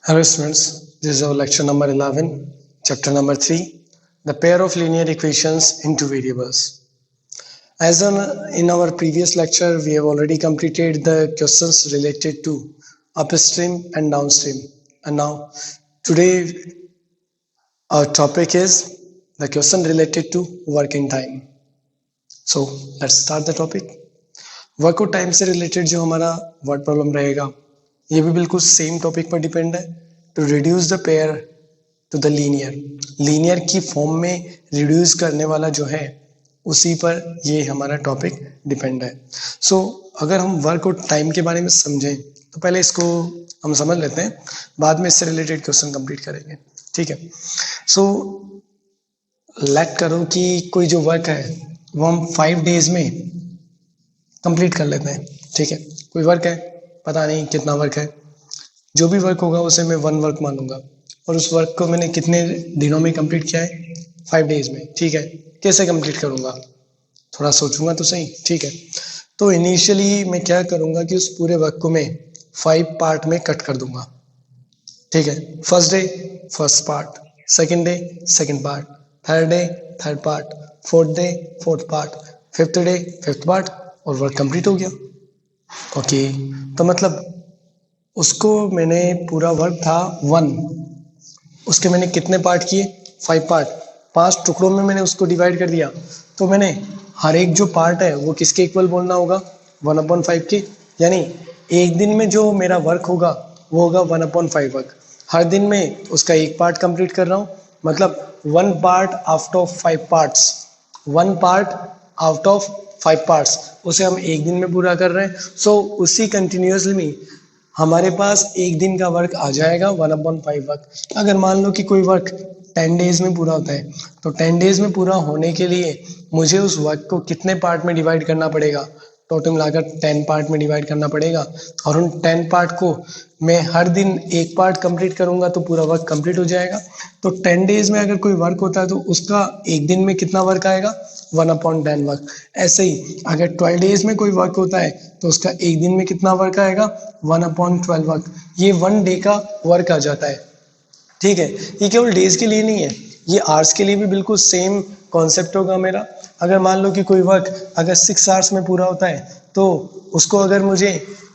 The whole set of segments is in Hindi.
Hello students, this is our lecture number 11, chapter number 3, the pair of linear equations in two variables. As in our previous lecture, we have already completed the questions related to upstream and downstream. And now today our topic is the question related to working time. So let's start the topic. Work और टाइम से रिलेटेड जो हमारा वर्ड प्रॉब्लम रहेगा ये भी बिल्कुल सेम टॉपिक पर डिपेंड है to reduce the pair to the linear की फॉर्म में रिड्यूस करने वाला जो है उसी पर ये हमारा टॉपिक डिपेंड है। सो अगर हम वर्क और टाइम के बारे में समझें तो पहले इसको हम समझ लेते हैं, बाद में इससे रिलेटेड क्वेश्चन कंप्लीट करेंगे। ठीक है। सो लेट करो कि कोई जो वर्क है वो हम 5 डेज में कंप्लीट कर लेते हैं। ठीक है, कोई वर्क है, पता नहीं कितना वर्क है, जो भी वर्क होगा उसे मैं 1 वर्क मानूंगा और उस वर्क को मैंने कितने दिनों में कंप्लीट किया है, 5 डेज में। ठीक है, कैसे कंप्लीट करूंगा, थोड़ा सोचूंगा तो सही। ठीक है, तो इनिशियली मैं क्या करूंगा कि उस पूरे वर्क को मैं 5 पार्ट में कट कर दूंगा। ठीक है, first day first part, second day second part, third day third part, fourth day fourth part, fifth day fifth part और वर्क कंप्लीट हो गया। ओके, तो मतलब उसको मैंने पूरा वर्क था 1, उसके मैंने कितने पार्ट किए, 5 पार्ट, 5 टुकड़ों में मैंने उसको डिवाइड कर दिया। तो मैंने हर एक जो पार्ट है वो किसके इक्वल बोलना होगा, 1/5 के। यानी एक दिन में जो मेरा वर्क होगा वो होगा 1/5 वर्क। हर दिन में उसका एक पार्ट कंप्लीट कर रहा हूँ, मतलब 1 part out of 5 parts, 1 part out of 5 parts उसे हम एक दिन में पूरा कर रहे हैं। सो उसी कंटिन्यूसली में हमारे पास एक दिन का वर्क आ जाएगा 1/5 वर्क। अगर मान लो कि कोई वर्क 10 डेज में पूरा होता है तो 10 डेज में पूरा होने के लिए मुझे उस वर्क को कितने पार्ट में डिवाइड करना पड़ेगा, टोटल मिलाकर 10 पार्ट में डिवाइड करना पड़ेगा। और उन 10 पार्ट को मैं हर दिन एक पार्ट कंप्लीट करूंगा तो पूरा वर्क कंप्लीट हो जाएगा। तो 10 डेज में अगर कोई वर्क होता है तो उसका एक दिन में कितना वर्क आएगा, 1/10 वर्क। ऐसे ही अगर 12 डेज में कोई वर्क होता है तो उसका एक दिन में कितना वर्क आएगा, 1/12 वर्क। ये 1 डे का वर्क आ जाता है। ठीक है, ये केवल डेज के लिए नहीं है, ये आवर्स के लिए भी बिल्कुल सेम कॉन्सेप्ट होगा मेरा। अगर मान लो कि कोई वर्क अगर 6 आवर्स में पूरा होता है तो उसको अगर मुझे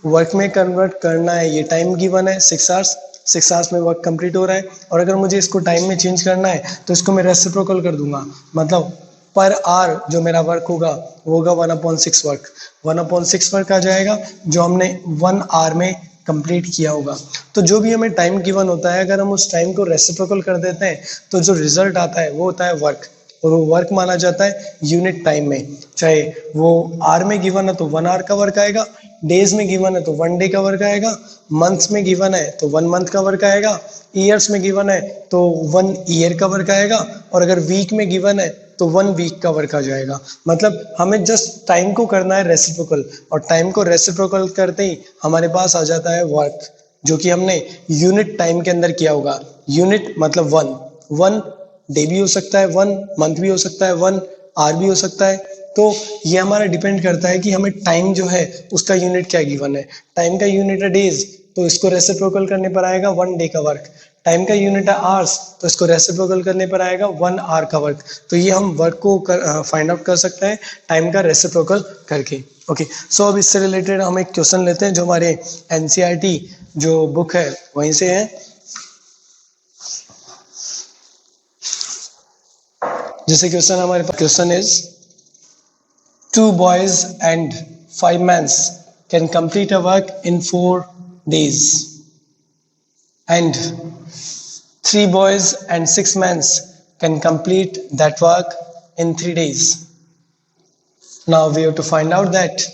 वर्क में कन्वर्ट करना है, ये टाइम गिवन है 6 आवर्स, 6 आवर्स में वर्क कंप्लीट हो रहा है, और अगर मुझे इसको टाइम में चेंज करना है तो इसको मैं रेसिप्रोकल कर दूंगा, मतलब पर आवर जो मेरा वर्क होगा वो होगा 1/6 वर्क। 1/6 वर्क आ जाएगा जो हमने 1 आवर में कंप्लीट किया होगा। तो जो भी हमें टाइम गिवन होता है, अगर हम उस टाइम को रेसिप्रोकल कर देते हैं तो जो रिजल्ट आता है वो होता है वर्क, और वो वर्क माना जाता है यूनिट टाइम में। चाहे वो आर में गिवन है तो 1 आवर का वर्क आएगा, डेज में गिवन है तो 1 डे का वर्क आएगा, मंथ्स में गिवन है तो 1 मंथ का वर्क आएगा, ईयर्स में गिवन है तो 1 ईयर का वर्क आएगा, और अगर वीक में गिवन है तो 1 वीक का वर्क आ जाएगा। मतलब हमें जस्ट टाइम को करना है रेसिप्रोकल, और टाइम को रेसिप्रोकल करते ही हमारे पास आ जाता है वर्क, जो कि हमने यूनिट टाइम के अंदर किया होगा। यूनिट मतलब 1 डे भी हो सकता है, 1 मंथ भी हो सकता है, 1 आवर भी हो सकता है। तो ये हमारा डिपेंड करता है कि हमें टाइम जो है उसका यूनिट क्या गिवन है। टाइम का यूनिट है डेज, तो इसको रेसिप्रोकल करने पर आएगा 1 डे का वर्क। टाइम का यूनिट है आवर्स, तो इसको रेसिप्रोकल करने पर आएगा 1 आवर का वर्क। तो ये हम वर्क को फाइंड आउट कर सकते हैं टाइम का रेसिप्रोकल करके। ओके, सो अब इससे रिलेटेड हम एक क्वेश्चन लेते हैं जो हमारे एनसीईआरटी जो बुक है वहीं से है। जैसे क्वेश्चन हमारे पास question is 2 boys and 5 men can complete a work in 4 days, and 3 boys and 6 men can complete that work in 3 days. Now we have to find out that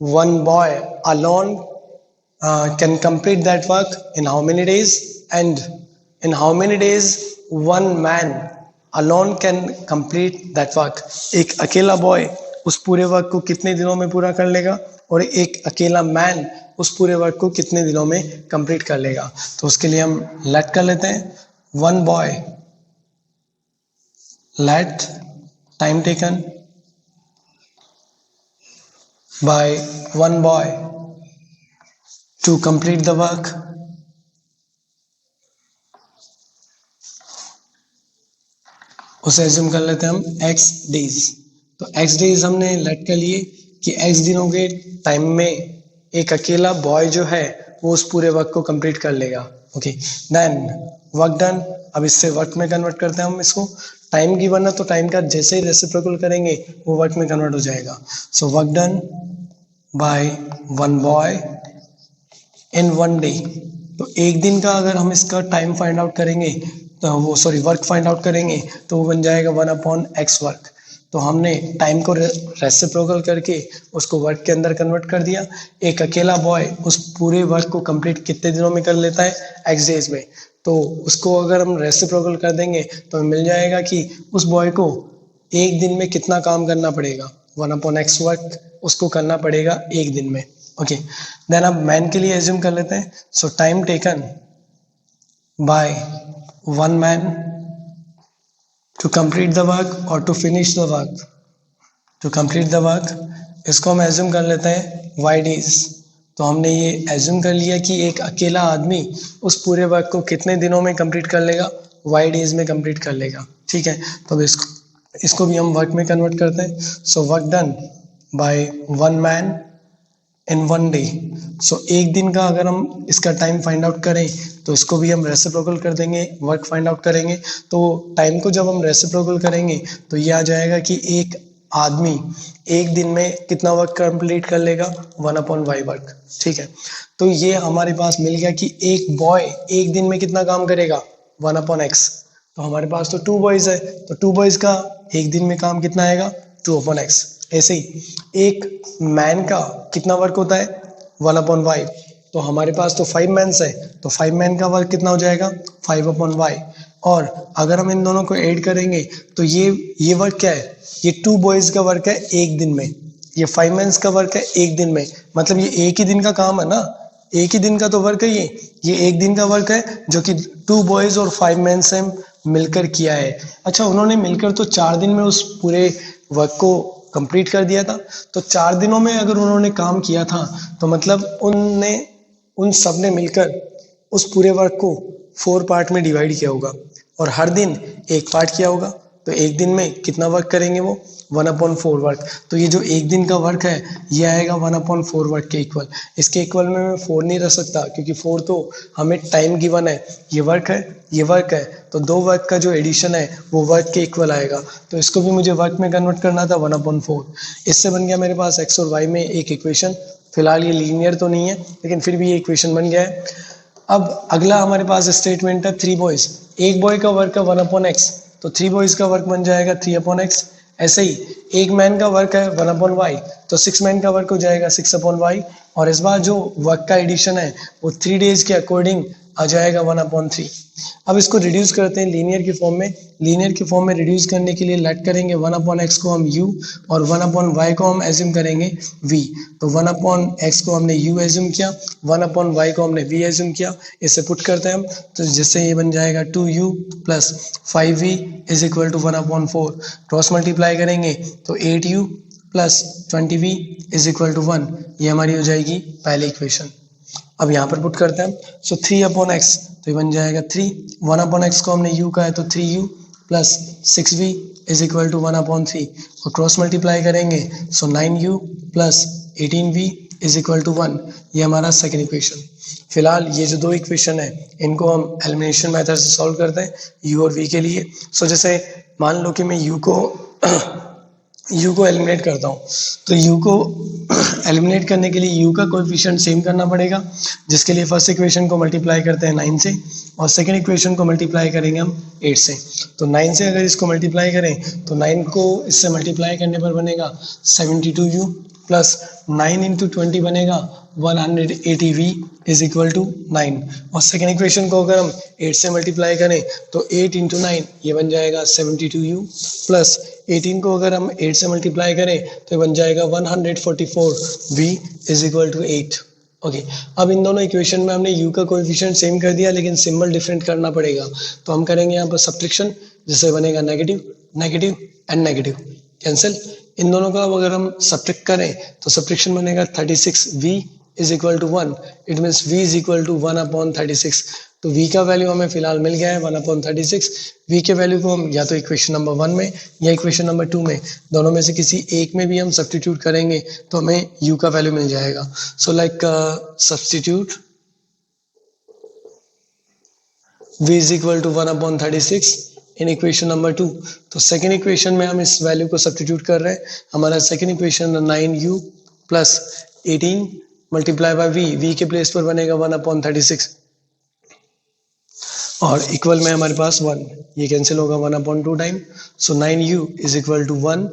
one boy alone can complete that work in how many days, and in how many days one man alone can complete that work. एक अकेला बॉय उस पूरे वर्क को कितने दिनों में पूरा कर लेगा, और एक अकेला मैन उस पूरे वर्क को कितने दिनों में कंप्लीट कर लेगा। तो उसके लिए हम लेट कर लेते हैं, one boy let time taken by one boy to complete the work उसे एज्यूम कर लेते हैं हम x डेज। तो x डेज हमने लेट कर लिए कि x दिनों के टाइम में एक अकेला बॉय जो है वो उस पूरे वर्क को कंप्लीट कर लेगा। Okay, then work done. अब इससे वर्क में कन्वर्ट करते हैं हम इसको। टाइम गिवन है तो टाइम का जैसे ही रेसिप्रोकल करेंगे वो वर्क में कन्वर्ट हो जाएगा। सो work done by one boy in one day. तो एक दिन का अगर हम इसका टाइम फाइंड आउट करेंगे तो वो वर्क फाइंड आउट करेंगे तो वो बन जाएगा 1/x वर्क। तो हमने टाइम को रेसिप्रोकल करके उसको वर्क के अंदर कन्वर्ट कर दिया। एक अकेला बॉय उस पूरे वर्क को कंप्लीट कितने दिनों में कर लेता है? x डेज में। तो उसको अगर हम रेसिप्रोकल कर देंगे तो मिल जाएगा कि उस बॉय को एक दिन में कितना काम करना पड़ेगा? 1/x वर्क उसको करना पड़ेगा एक दिन में। ओके, देन अब मैन के लिए एज्यूम कर लेते हैं। So time taken by one man to complete the work or to finish the work, to complete the work, इसको हम एज्यूम कर लेते हैं y डेज। तो हमने ये एज्यूम कर लिया कि एक अकेला आदमी उस पूरे वर्क को कितने दिनों में कंप्लीट कर लेगा? y डेज में कंप्लीट कर लेगा। ठीक है, तो इसको भी हम वर्क में कन्वर्ट करते हैं। So work done by one man in one day. So एक दिन का अगर हम इसका टाइम फाइंड आउट करें तो इसको भी हम रेसिप्रोकल कर देंगे, वर्क फाइंड आउट करेंगे। तो टाइम को जब हम रेसिप्रोकल करेंगे तो ये आ जाएगा कि एक आदमी एक दिन में कितना वर्क कंप्लीट कर लेगा? 1/y work. ठीक है, तो ये हमारे पास मिल गया कि एक बॉय एक दिन में कितना काम करेगा? 1/x। तो हमारे पास तो 2 बॉयज है, तो 2 बॉयज का एक दिन में काम कितना आएगा? 2/x। ऐसे ही एक मैन का कितना वर्क होता है? 1/y। तो हमारे पास तो 5 मैन्स है, तो 5 मैन का वर्क कितना हो जाएगा? 5/y। और अगर हम इन दोनों को ऐड करेंगे तो ये वर्क क्या है? ये 2 बॉयज का वर्क है एक दिन में, ये 5 मैन्स का वर्क है एक दिन में। मतलब ये एक ही दिन का काम है ना, एक ही दिन का तो वर्क है ये एक दिन का वर्क है जो कि 2 बॉयज और 5 मैन से मिलकर किया है। अच्छा, उन्होंने मिलकर तो 4 दिन में उस पूरे वर्क को कंप्लीट कर दिया था। तो 4 दिनों में अगर उन्होंने काम किया था तो मतलब उन सब ने मिलकर उस पूरे वर्क को 4 पार्ट में डिवाइड किया होगा और हर दिन एक पार्ट किया होगा। तो एक दिन में कितना वर्क करेंगे वो? 1/4 वर्क। तो ये जो एक दिन का वर्क है ये आएगा 1/4 वर्क के इक्वल। इसके इक्वल में मैं 4 नहीं रख सकता क्योंकि 4 तो हमें टाइम गिवन है, ये वर्क है, ये वर्क है, तो 2 वर्क का जो एडिशन है वो वर्क के इक्वल आएगा। तो इसको भी मुझे वर्क में कन्वर्ट करना था 1/4। इससे बन गया मेरे पास x और y में एक इक्वेशन। फिलहाल ये लीनियर तो नहीं है लेकिन फिर भी ये इक्वेशन बन गया है। अब अगला हमारे पास स्टेटमेंट है 3 बॉयज। एक बॉय का वर्क है 1/x, तो 3 बॉयज का वर्क बन जाएगा 3/x। ऐसे ही एक मैन का वर्क है 1/y, तो 6 मैन का वर्क हो जाएगा 6/y। और इस बार जो वर्क का एडिशन है वो 3 डेज के अकॉर्डिंग आ जाएगा 1/3। अब इसको रिड्यूस करते हैं लीनियर की फॉर्म में। लीनियर की फॉर्म में रिड्यूस करने के लिए लेट करेंगे 1/x को हम u और 1/y को हम एज्यूम करेंगे v। तो 1/x को हमने u एज्यूम किया, 1/y को हमने v एज्यूम किया। इसे पुट करते हैं हम तो जिससे ये बन जाएगा 2u plus 5v is equal to 1/4। Cross multiply करेंगे तो 8u plus 20v is equal to 1। ये हमारी हो जाएगी पहली इक्वेशन। अब यहाँ पर पुट करते हैं सो 3/x, तो ये बन जाएगा 3। 1/x को हमने u का है तो 3u plus 6v is equal to 1/3 और क्रॉस मल्टीप्लाई करेंगे so 9u plus 18v is equal to 1। ये हमारा सेकेंड इक्वेशन। फिलहाल ये जो 2 इक्वेशन है इनको हम एलिमिनेशन मेथड से सॉल्व करते हैं u और v के लिए। सो जैसे मान लो कि मैं u को एलिमिनेट करता हूँ तो u को एलिमिनेट करने के लिए u का कोएफिशिएंट सेम करना पड़ेगा, जिसके लिए फर्स्ट इक्वेशन को मल्टीप्लाई करते हैं 9 से और सेकंड इक्वेशन को मल्टीप्लाई करेंगे हम 8 से। तो 9 से अगर इसको मल्टीप्लाई करें तो 9 को इससे मल्टीप्लाई करने पर बनेगा 72u प्लस 9 इंटू 20 बनेगा 180v इज इक्वल टू 9। और सेकेंड इक्वेशन को अगर हम 8 से मल्टीप्लाई करें तो 8 इंटू 9 ये बन जाएगा 72u प्लस 18 को अगर हम 8 से मल्टीप्लाई करें तो ये बन जाएगा 144v is equal to 8। Okay, अब इन दोनों इक्वेशन में हमने u का कोएफिशिएंट सेम कर दिया लेकिन सिंबल डिफरेंट करना पड़ेगा। तो हम करेंगे यहाँ पर सब्ट्रैक्शन, जिससे बनेगा negative negative and negative cancel. इन दोनों का अगर हम सब्ट्रैक्ट करें तो सब्ट्रैक्शन बनेगा 36v is equal to 1। It means v is equal to 1/36। तो v का वैल्यू हमें फिलहाल मिल गया है 1/36। v के वैल्यू को हम या तो इक्वेशन नंबर 1 में या इक्वेशन नंबर 2 में, दोनों में से किसी एक में भी हम सब्स्टिट्यूट करेंगे तो हमें u का वैल्यू मिल जाएगा। So like substitute v is equal to 1/36 in equation number 2। तो सेकेंड इक्वेशन में हम इस वैल्यू को सब्स्टिट्यूट कर रहे हैं। हमारा second equation 9u plus 18 multiply by v के प्लेस पर बनेगा 1/36 और इक्वल में हमारे पास 1, ये कैंसिल होगा 1/2 time. So 9u is equal to 1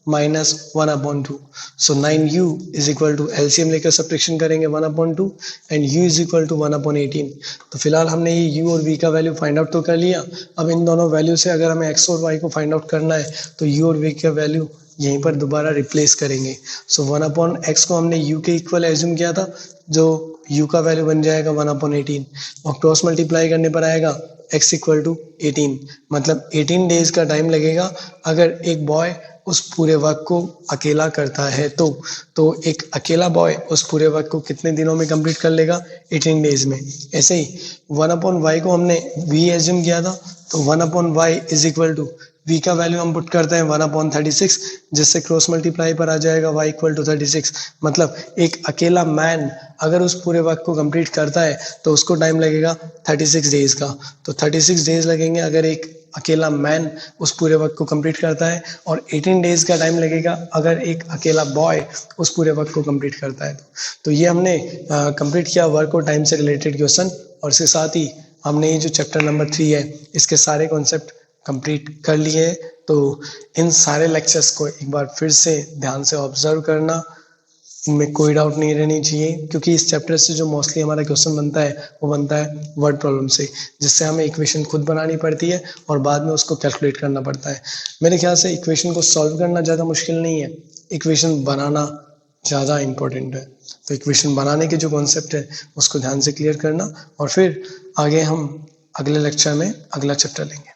minus 1/2। So 9u is equal to LCM लेकर सब्ट्रैक्शन करेंगे 1/2 and u is equal to 1/18। तो फिलहाल हमने ये u और v का वैल्यू फाइंड आउट तो कर लिया। अब इन दोनों वैल्यू से अगर हमें x और y को फाइंड आउट करना है तो u और v का वैल्यू यहीं पर दोबारा रिप्लेस करेंगे। सो 1/x को हमने u के इक्वल एज्यूम किया था, जो u का वैल्यू बन जाएगा 1/18 और क्रॉस मल्टीप्लाई करने पर आएगा x इक्वल टू 18, मतलब 18 डेज का टाइम लगेगा अगर एक बॉय उस पूरे वर्क को अकेला करता है तो एक अकेला बॉय उस पूरे वर्क को कितने दिनों में कंप्लीट कर लेगा? 18 डेज में। ऐसे ही 1/y को हमने v एज्यूम किया था, तो 1/y is equal to v का वैल्यू हम पुट करते हैं 1/36, जिससे क्रॉस मल्टीप्लाई पर आ जाएगा y इक्वल टू 36। मतलब एक अकेला मैन अगर उस पूरे वर्क को कंप्लीट करता है तो उसको टाइम लगेगा 36 डेज का। तो 36 डेज लगेंगे अगर एक अकेला मैन उस पूरे वर्क को कंप्लीट करता है, और 18 डेज का टाइम लगेगा अगर एक अकेला बॉय उस पूरे वर्क को कंप्लीट करता है। तो ये हमने कंप्लीट किया वर्क और टाइम से रिलेटेड क्वेश्चन, और इसके साथ ही हमने ये जो चैप्टर नंबर 3 है इसके सारे कॉन्सेप्ट कंप्लीट कर लिए। तो इन सारे लेक्चर्स को एक बार फिर से ध्यान से ऑब्जर्व करना, इनमें कोई डाउट नहीं रहनी चाहिए, क्योंकि इस चैप्टर से जो मोस्टली हमारा क्वेश्चन बनता है वो बनता है वर्ड प्रॉब्लम से, जिससे हमें इक्वेशन खुद बनानी पड़ती है और बाद में उसको कैलकुलेट करना पड़ता है। मेरे ख्याल से इक्वेशन को सॉल्व करना ज़्यादा मुश्किल नहीं है, इक्वेशन बनाना ज़्यादा इम्पोर्टेंट है। तो इक्वेशन बनाने के जो कॉन्सेप्ट है उसको ध्यान से क्लियर करना, और फिर आगे हम अगले लेक्चर में अगला चैप्टर लेंगे।